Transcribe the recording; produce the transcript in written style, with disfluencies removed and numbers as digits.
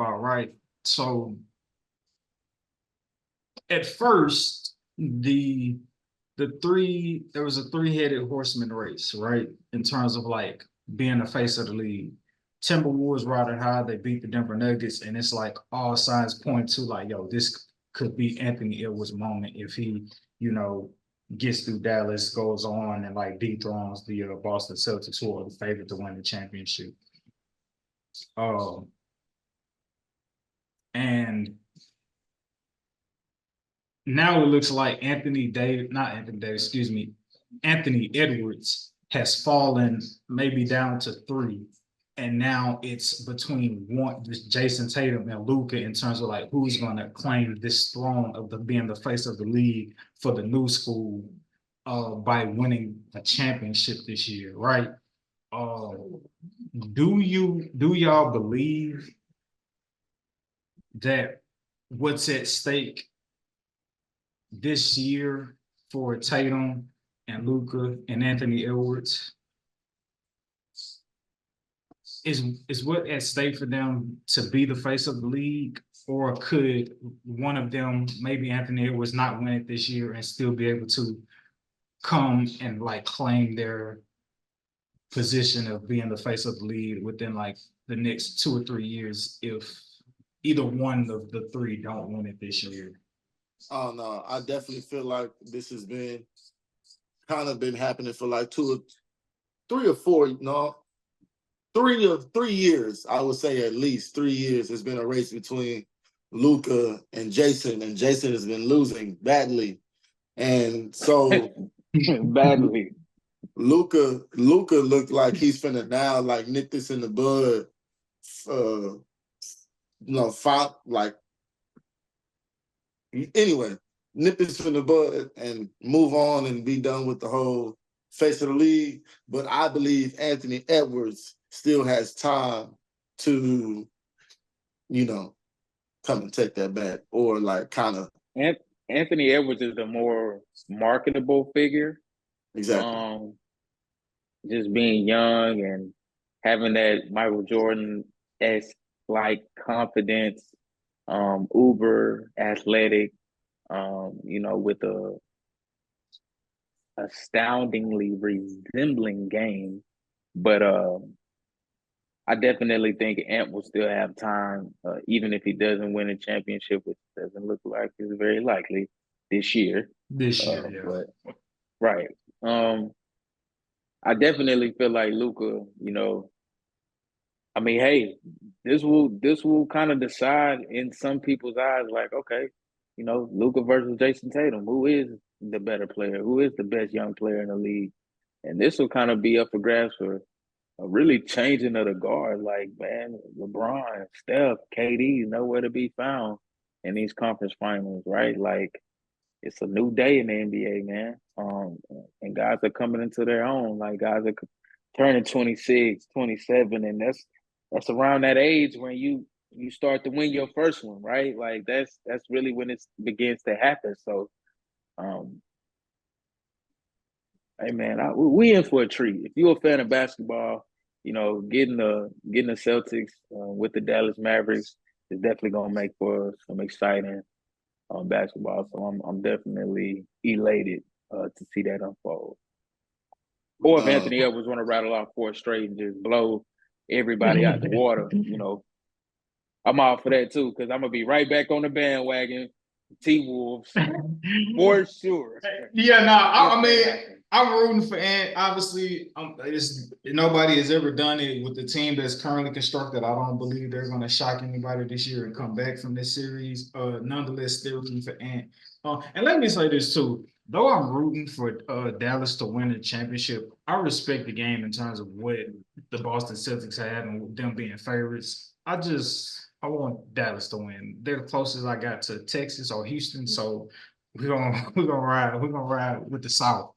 about, right? So at first, there was a three-headed horseman race, right? In terms of like being the face of the league. Timberwolves riding high, they beat the Denver Nuggets, and it's like all signs point to like, yo, this could be Anthony Edwards' moment if he, you know, gets through Dallas, goes on and like dethrones the Boston Celtics, who are the favorite to win the championship. Um, and now it looks like Anthony Edwards has fallen maybe down to three. And now it's between Jason Tatum and Luka in terms of like who's going to claim this throne of being the face of the league for the new school by winning a championship this year, right? Uh, do y'all believe that what's at stake this year for Tatum and Luka and Anthony Edwards is what at stake for them to be the face of the league, or could one of them, maybe Anthony Edwards, not win it this year and still be able to come and like claim their position of being the face of the league within like the next 2 or 3 years if either one of the three don't win it this year? Oh no, I definitely feel like this has been kind of been happening for like 3 or 4, 3 years. I would say at least 3 years. It's been a race between Luka and Jason has been losing badly, and so badly. Luka looked like he's finna now like nip this in the bud. Like anyway, nip this in the bud and move on and be done with the whole face of the league. But I believe Anthony Edwards still has time to, come and take that back, or like kind of. Anthony Edwards is the more marketable figure. Exactly. Just being young and having that Michael Jordan-esque like confidence, uber athletic, with a astoundingly resembling game. But I definitely think Ant will still have time, even if he doesn't win a championship, which doesn't look like it's very likely this year. Yeah. But right. I definitely feel like Luka, I mean, hey, this will kind of decide in some people's eyes, like, okay, Luka versus Jason Tatum, who is the better player, who is the best young player in the league, and this will kind of be up for grabs for a really changing of the guard. Like, man, LeBron, Steph, KD, nowhere to be found in these conference finals, right? Like, it's a new day in the NBA, man. And guys are coming into their own. Like, guys are turning 26, 27, and that's around that age when you start to win your first one, right? Like that's really when it begins to happen. So, hey man, we in for a treat. If you're a fan of basketball, getting the Celtics with the Dallas Mavericks is definitely gonna make for some exciting basketball. So I'm definitely elated to see that unfold. Or if Anthony Edwards want to rattle off 4 straight and just blow everybody out the water, I'm all for that too, because I'm gonna be right back on the bandwagon. T-Wolves for sure. Yeah, I mean, I'm rooting for Ant. Obviously, nobody has ever done it with the team that's currently constructed. I don't believe they're going to shock anybody this year and come back from this series. Nonetheless, still rooting for Ant. And let me say this too. Though I'm rooting for Dallas to win the championship, I respect the game in terms of what the Boston Celtics have and them being favorites. I want Dallas to win. They're the closest I got to Texas or Houston, so we're gonna ride with the South.